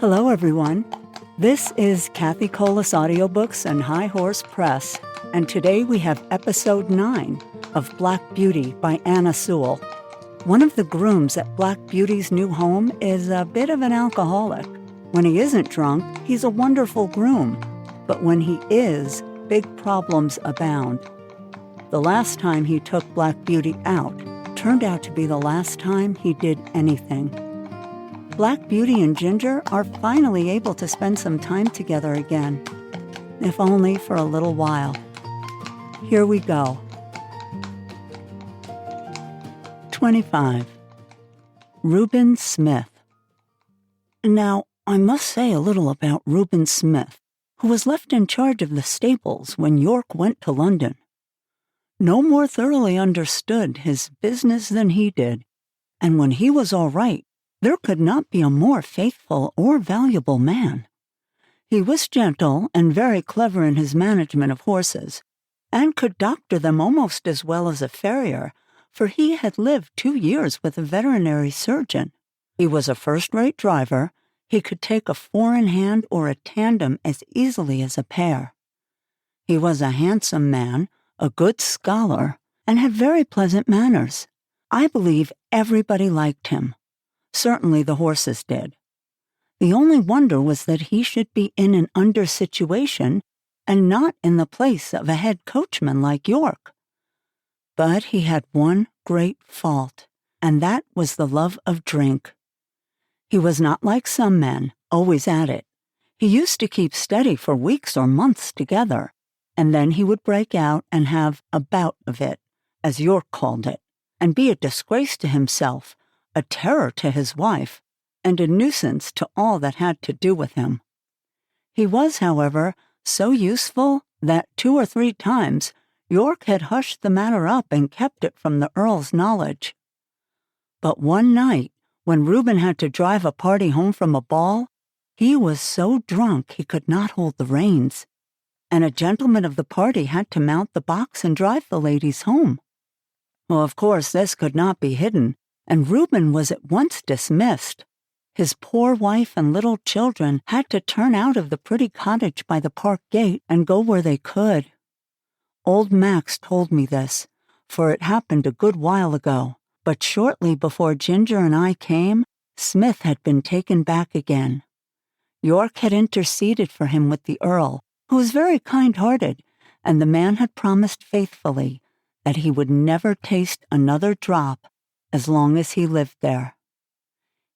Hello, everyone. This is Cathi Audiobooks and High Horse Press, and today we have Episode 9 of Black Beauty by Anna Sewell. One of the grooms at Black Beauty's new home is a bit of an alcoholic. When he isn't drunk, he's a wonderful groom, but when he is, big problems abound. The last time he took Black Beauty out turned out to be the last time he did anything. Black Beauty and Ginger are finally able to spend some time together again, if only for a little while. Here we go. 25. Reuben Smith. Now, I must say a little about Reuben Smith, who was left in charge of the stables when York went to London. No more thoroughly understood his business than he did, and when he was all right, there could not be a more faithful or valuable man. He was gentle and very clever in his management of horses, and could doctor them almost as well as a farrier, for he had lived 2 years with a veterinary surgeon. He was a first-rate driver. He could take a four-in-hand or a tandem as easily as a pair. He was a handsome man, a good scholar, and had very pleasant manners. I believe everybody liked him. Certainly the horses did. The only wonder was that he should be in an under situation and not in the place of a head coachman like York. But he had one great fault, and that was the love of drink. He was not like some men, always at it. He used to keep steady for weeks or months together, and then he would break out and have a bout of it, as York called it, and be a disgrace to himself, a terror to his wife, and a nuisance to all that had to do with him. He was, however, so useful that 2 or 3 times York had hushed the matter up and kept it from the Earl's knowledge. But one night, when Reuben had to drive a party home from a ball, he was so drunk he could not hold the reins, and a gentleman of the party had to mount the box and drive the ladies home. Well, of course, this could not be hidden, and Reuben was at once dismissed. His poor wife and little children had to turn out of the pretty cottage by the park gate and go where they could. Old Max told me this, for it happened a good while ago, but shortly before Ginger and I came, Smith had been taken back again. York had interceded for him with the Earl, who was very kind-hearted, and the man had promised faithfully that he would never taste another drop as long as he lived there.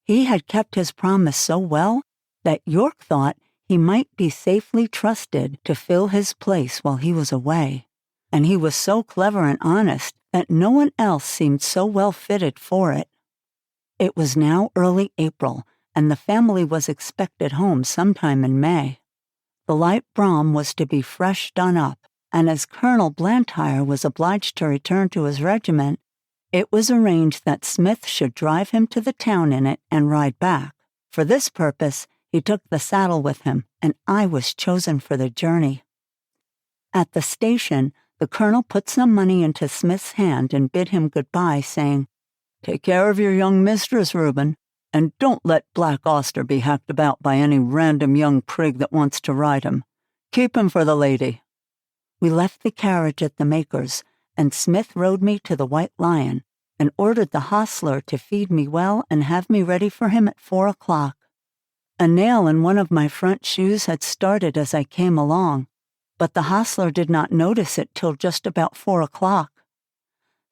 He had kept his promise so well that York thought he might be safely trusted to fill his place while he was away, and he was so clever and honest that no one else seemed so well fitted for it. It was now early April, and the family was expected home sometime in May. The light brougham was to be fresh done up, and as Colonel Blantyre was obliged to return to his regiment, it was arranged that Smith should drive him to the town in it and ride back. For this purpose, he took the saddle with him, and I was chosen for the journey. At the station, the colonel put some money into Smith's hand and bid him goodbye, saying, "Take care of your young mistress, Reuben, and don't let Black Auster be hacked about by any random young prig that wants to ride him. Keep him for the lady." We left the carriage at the maker's, and Smith rode me to the White Lion and ordered the hostler to feed me well and have me ready for him at 4 o'clock. A nail in one of my front shoes had started as I came along, but the hostler did not notice it till just about 4 o'clock.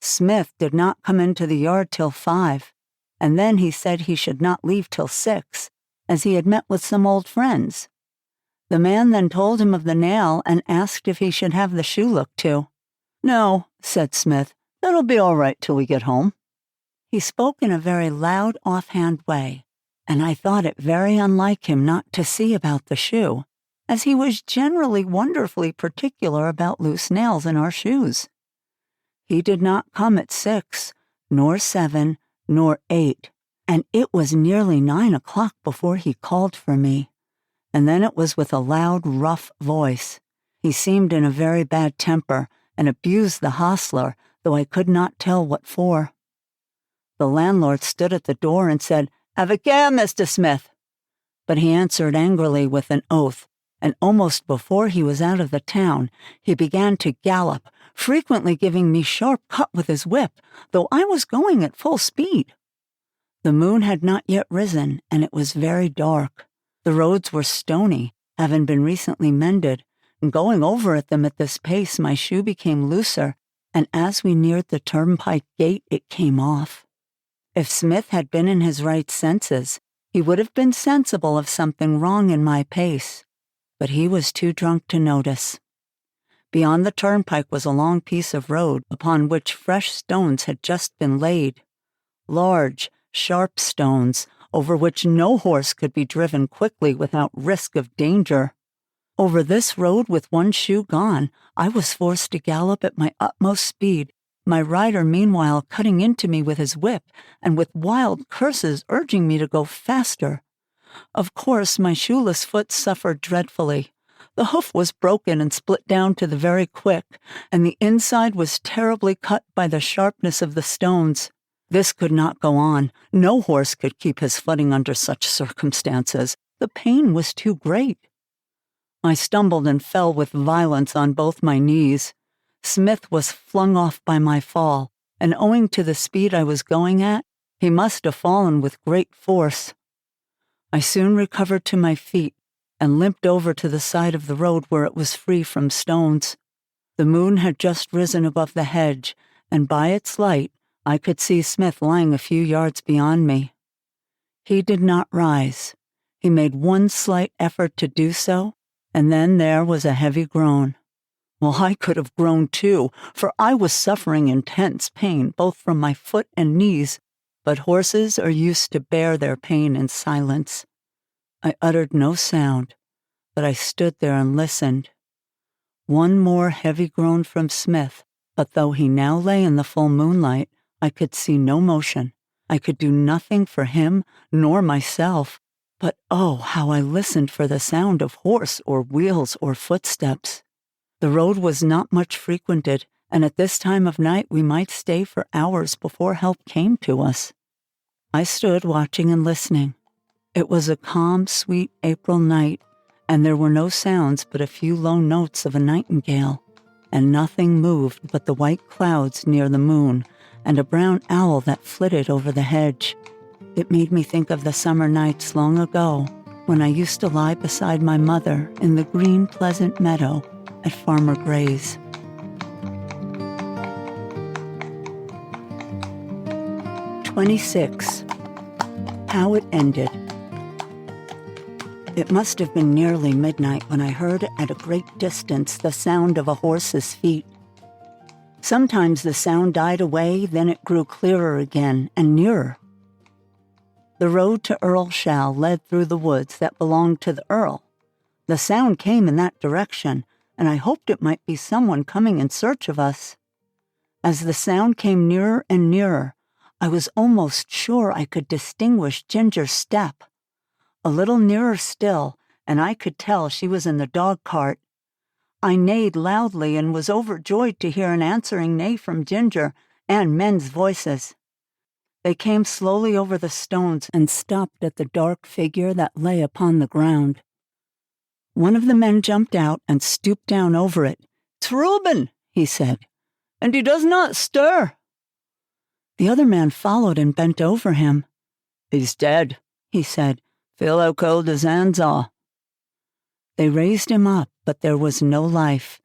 Smith did not come into the yard till 5, and then he said he should not leave till 6, as he had met with some old friends. The man then told him of the nail and asked if he should have the shoe looked to. "No," said Smith, "that'll be all right till we get home." He spoke in a very loud, offhand way, and I thought it very unlike him not to see about the shoe, as he was generally wonderfully particular about loose nails in our shoes. He did not come at 6, nor 7, nor 8, and it was nearly 9 o'clock before he called for me, and then it was with a loud, rough voice. He seemed in a very bad temper, and abused the hostler, though I could not tell what for. The landlord stood at the door and said, "Have a care, Mr. Smith." But he answered angrily with an oath, and almost before he was out of the town, he began to gallop, frequently giving me sharp cut with his whip, though I was going at full speed. The moon had not yet risen, and it was very dark. The roads were stony, having been recently mended, and going over at them at this pace, my shoe became looser, and as we neared the turnpike gate, it came off. If Smith had been in his right senses, he would have been sensible of something wrong in my pace, but he was too drunk to notice. Beyond the turnpike was a long piece of road upon which fresh stones had just been laid. Large, sharp stones, over which no horse could be driven quickly without risk of danger. Over this road, with one shoe gone, I was forced to gallop at my utmost speed, my rider meanwhile cutting into me with his whip and with wild curses urging me to go faster. Of course, my shoeless foot suffered dreadfully. The hoof was broken and split down to the very quick, and the inside was terribly cut by the sharpness of the stones. This could not go on. No horse could keep his footing under such circumstances. The pain was too great. I stumbled and fell with violence on both my knees. Smith was flung off by my fall, and owing to the speed I was going at, he must have fallen with great force. I soon recovered to my feet and limped over to the side of the road where it was free from stones. The moon had just risen above the hedge, and by its light I could see Smith lying a few yards beyond me. He did not rise. He made one slight effort to do so, and then there was a heavy groan. Well, I could have groaned too, for I was suffering intense pain both from my foot and knees, but horses are used to bear their pain in silence. I uttered no sound, but I stood there and listened. One more heavy groan from Smith, but though he now lay in the full moonlight, I could see no motion. I could do nothing for him nor myself, but oh, how I listened for the sound of horse or wheels or footsteps. The road was not much frequented, and at this time of night we might stay for hours before help came to us. I stood watching and listening. It was a calm, sweet April night, and there were no sounds but a few low notes of a nightingale, and nothing moved but the white clouds near the moon and a brown owl that flitted over the hedge. It made me think of the summer nights long ago when I used to lie beside my mother in the green, pleasant meadow at Farmer Gray's. "26. How it ended. It must have been nearly midnight when I heard at a great distance the sound of a horse's feet. Sometimes the sound died away, then it grew clearer again and nearer. The road to Earlshall led through the woods that belonged to the Earl. The sound came in that direction, and I hoped it might be someone coming in search of us. As the sound came nearer and nearer, I was almost sure I could distinguish Ginger's step. A little nearer still, and I could tell she was in the dog-cart. I neighed loudly and was overjoyed to hear an answering neigh from Ginger and men's voices. They came slowly over the stones and stopped at the dark figure that lay upon the ground. One of the men jumped out and stooped down over it. "'It's Reuben,' he said, 'and he does not stir.' The other man followed and bent over him. 'He's dead,' he said. 'Feel how cold his hands are.' They raised him up, but there was no life,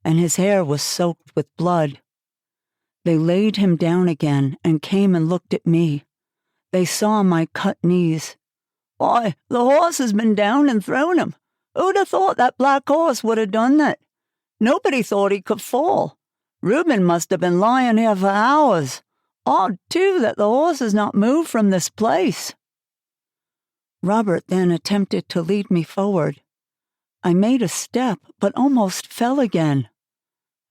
and his hair was soaked with blood. They laid him down again and came and looked at me. They saw my cut knees. 'Why, the horse has been down and thrown him. Who'd have thought that black horse would have done that? Nobody thought he could fall. Reuben must have been lying here for hours. Odd, too, that the horse has not moved from this place.' Robert then attempted to lead me forward. I made a step, but almost fell again.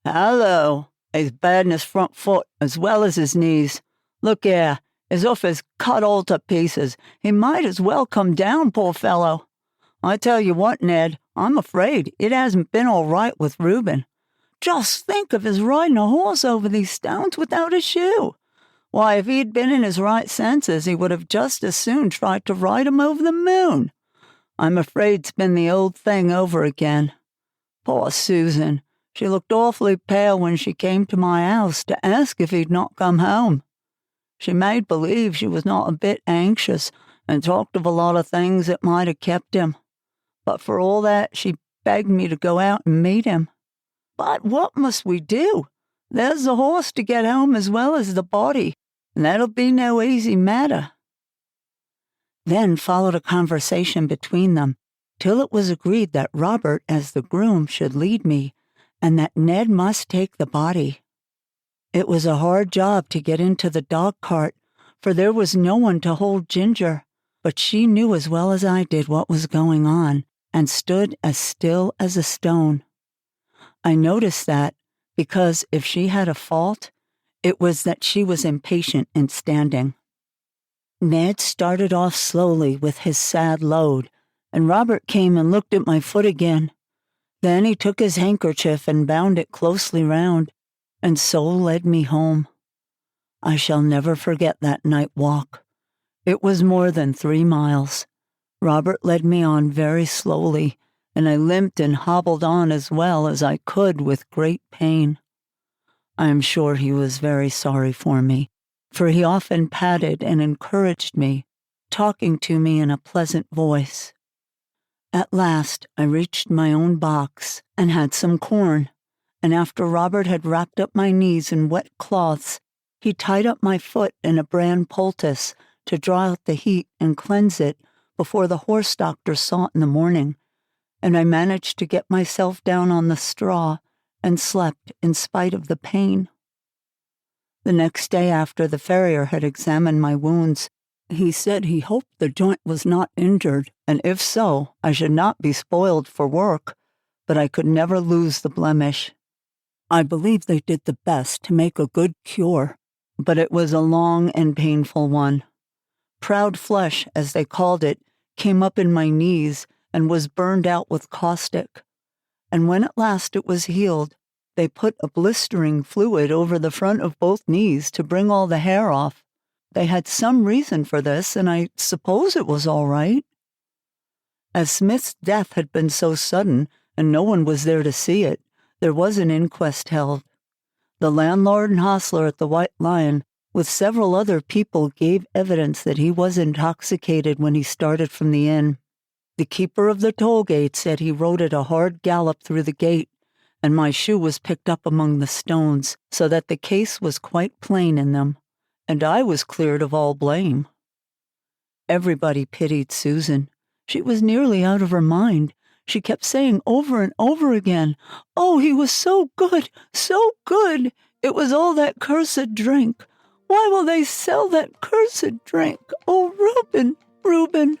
'Hallo, he's bad in his front foot as well as his knees. Look here, his hoof is cut all to pieces. He might as well come down, poor fellow. I tell you what, Ned, I'm afraid it hasn't been all right with Reuben. Just think of his riding a horse over these stones without a shoe. Why, if he'd been in his right senses, he would have just as soon tried to ride him over the moon. I'm afraid it's been the old thing over again. Poor Susan. She looked awfully pale when she came to my house to ask if he'd not come home. She made believe she was not a bit anxious and talked of a lot of things that might have kept him. But for all that, she begged me to go out and meet him. But what must we do? There's the horse to get home as well as the body, and that'll be no easy matter. Then followed a conversation between them, till it was agreed that Robert, as the groom, should lead me, and that Ned must take the body. It was a hard job to get into the dog cart, for there was no one to hold Ginger, but she knew as well as I did what was going on, and stood as still as a stone. I noticed that, because if she had a fault, it was that she was impatient in standing. Ned started off slowly with his sad load, and Robert came and looked at my foot again. Then he took his handkerchief and bound it closely round, and so led me home. I shall never forget that night walk. It was more than 3 miles. Robert led me on very slowly, and I limped and hobbled on as well as I could with great pain. I am sure he was very sorry for me, for he often patted and encouraged me, talking to me in a pleasant voice. At last I reached my own box and had some corn, and after Robert had wrapped up my knees in wet cloths, he tied up my foot in a bran poultice to draw out the heat and cleanse it before the horse doctor saw it in the morning, and I managed to get myself down on the straw and slept in spite of the pain. The next day after the farrier had examined my wounds, he said he hoped the joint was not injured, and if so, I should not be spoiled for work, but I could never lose the blemish. I believe they did the best to make a good cure, but it was a long and painful one. Proud flesh, as they called it, came up in my knees and was burned out with caustic, and when at last it was healed, they put a blistering fluid over the front of both knees to bring all the hair off. They had some reason for this, and I suppose it was all right. As Smith's death had been so sudden, and no one was there to see it, there was an inquest held. The landlord and hostler at the White Lion, with several other people, gave evidence that he was intoxicated when he started from the inn. The keeper of the toll gate said he rode at a hard gallop through the gate, and my shoe was picked up among the stones, so that the case was quite plain in them, and I was cleared of all blame. Everybody pitied Susan. She was nearly out of her mind. She kept saying over and over again, "Oh, he was so good, so good. It was all that cursed drink. Why will they sell that cursed drink? Oh, Reuben, Reuben."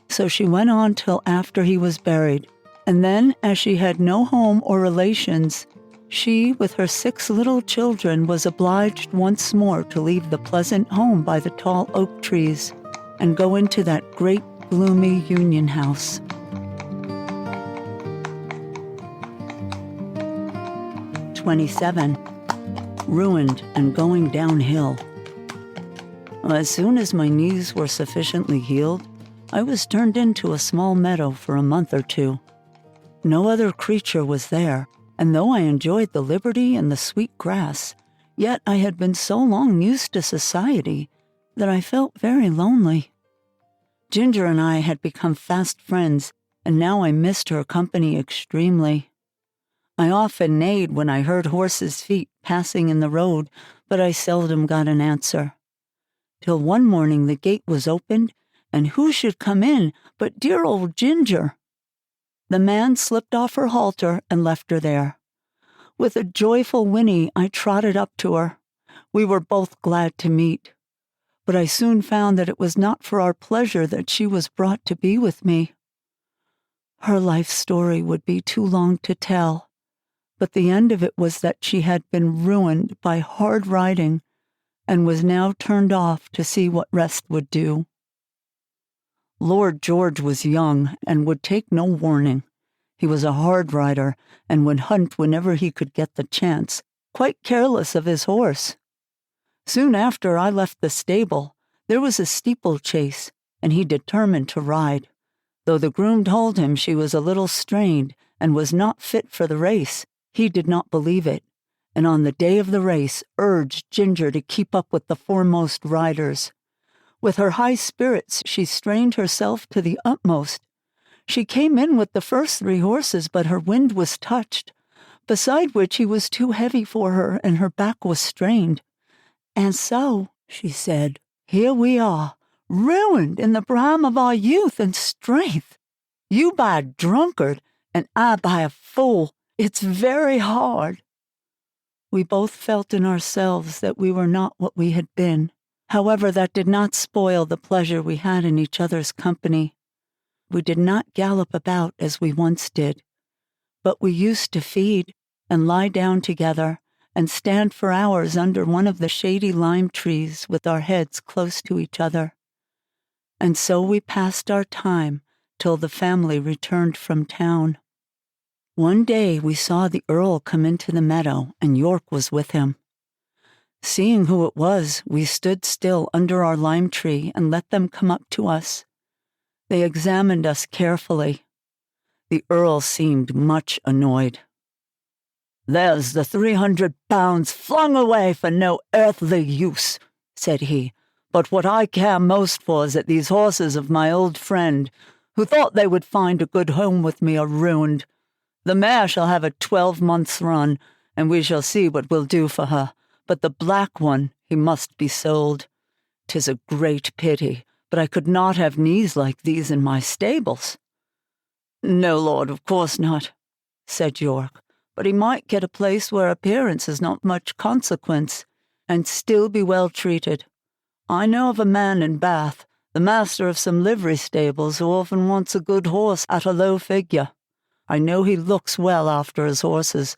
So she went on till after he was buried, and then, as she had no home or relations, she, with her 6 little children, was obliged once more to leave the pleasant home by the tall oak trees and go into that great, gloomy Union house. "27. Ruined and going downhill. As soon as my knees were sufficiently healed, I was turned into a small meadow for a month or 2. No other creature was there, and though I enjoyed the liberty and the sweet grass, yet I had been so long used to society that I felt very lonely. Ginger and I had become fast friends, and now I missed her company extremely. I often neighed when I heard horses' feet passing in the road, but I seldom got an answer. Till one morning the gate was opened, and who should come in but dear old Ginger. The man slipped off her halter and left her there. With a joyful whinny, I trotted up to her. We were both glad to meet. But I soon found that it was not for our pleasure that she was brought to be with me. Her life story would be too long to tell, but the end of it was that she had been ruined by hard riding and was now turned off to see what rest would do. Lord George was young and would take no warning. He was a hard rider and would hunt whenever he could get the chance, quite careless of his horse. Soon after I left the stable, there was a steeplechase, and he determined to ride. Though the groom told him she was a little strained and was not fit for the race, he did not believe it, and on the day of the race urged Ginger to keep up with the foremost riders. With her high spirits, she strained herself to the utmost. She came in with the first 3 horses, but her wind was touched, beside which he was too heavy for her and her back was strained. "And so," she said, "here we are, ruined in the prime of our youth and strength. You by a drunkard, and I by a fool. It's very hard." We both felt in ourselves that we were not what we had been. However, that did not spoil the pleasure we had in each other's company. We did not gallop about as we once did, but we used to feed and lie down together and stand for hours under one of the shady lime trees with our heads close to each other. And so we passed our time till the family returned from town. One day we saw the Earl come into the meadow, and York was with him. Seeing who it was, we stood still under our lime tree and let them come up to us. They examined us carefully. The Earl seemed much annoyed. "There's the 300 pounds flung away for no earthly use," said he. "But what I care most for is that these horses of my old friend, who thought they would find a good home with me, are ruined. The mare shall have a 12 months' run, and we shall see what we'll do for her. But the black one, he must be sold. 'Tis a great pity, but I could not have knees like these in my stables." "No, Lord, of course not," said York, "but he might get a place where appearance is not much consequence, and still be well treated. I know of a man in Bath, the master of some livery stables, who often wants a good horse at a low figure. I know he looks well after his horses.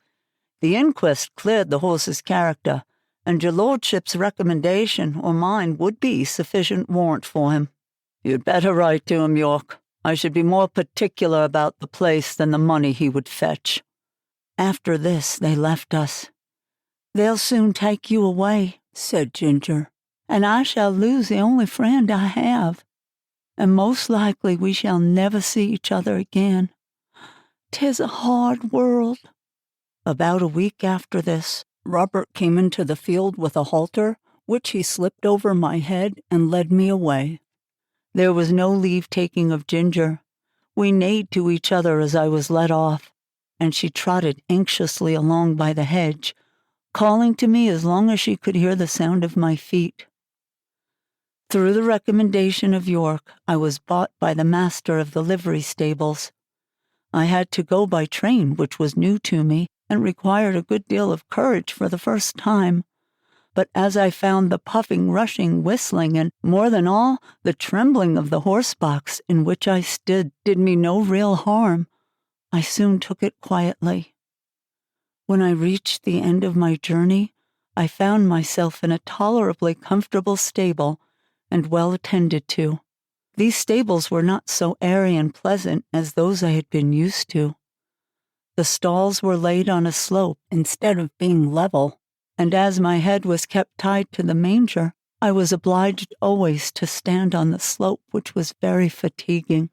The inquest cleared the horse's character, and your lordship's recommendation or mine would be sufficient warrant for him. You'd better write to him, York. I should be more particular about the place than the money he would fetch." After this they left us. "They'll soon take you away," said Ginger, "and I shall lose the only friend I have, and most likely we shall never see each other again. 'Tis a hard world." About a week after this, Robert came into the field with a halter, which he slipped over my head and led me away. There was no leave-taking of Ginger. We neighed to each other as I was led off, and she trotted anxiously along by the hedge, calling to me as long as she could hear the sound of my feet. Through the recommendation of York, I was bought by the master of the livery stables. I had to go by train, which was new to me, and required a good deal of courage for the first time. But as I found the puffing, rushing, whistling, and, more than all, the trembling of the horse-box in which I stood did me no real harm, I soon took it quietly. When I reached the end of my journey, I found myself in a tolerably comfortable stable and well attended to. These stables were not so airy and pleasant as those I had been used to. The stalls were laid on a slope instead of being level, and as my head was kept tied to the manger, I was obliged always to stand on the slope, which was very fatiguing.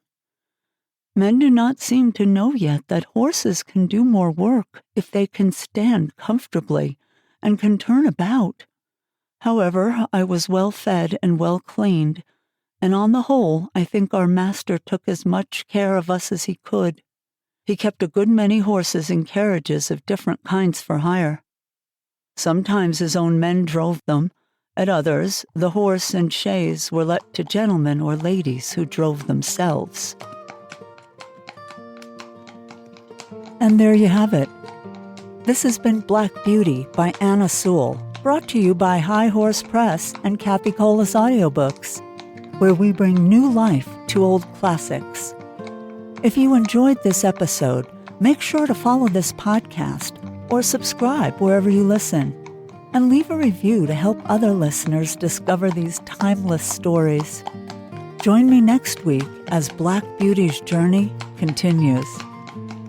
Men do not seem to know yet that horses can do more work if they can stand comfortably and can turn about. However, I was well fed and well cleaned, and on the whole, I think our master took as much care of us as he could. He kept a good many horses in carriages of different kinds for hire. Sometimes his own men drove them. At others, the horse and chaise were let to gentlemen or ladies who drove themselves. And there you have it. This has been Black Beauty by Anna Sewell, brought to you by High Horse Press and Cathi Audiobooks, where we bring new life to old classics. If you enjoyed this episode, make sure to follow this podcast or subscribe wherever you listen, and leave a review to help other listeners discover these timeless stories. Join me next week as Black Beauty's journey continues.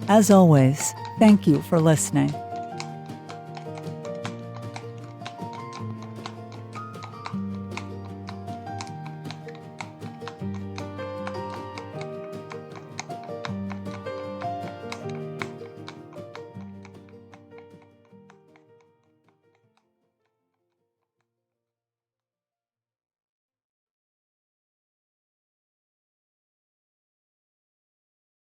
As always, thank you for listening.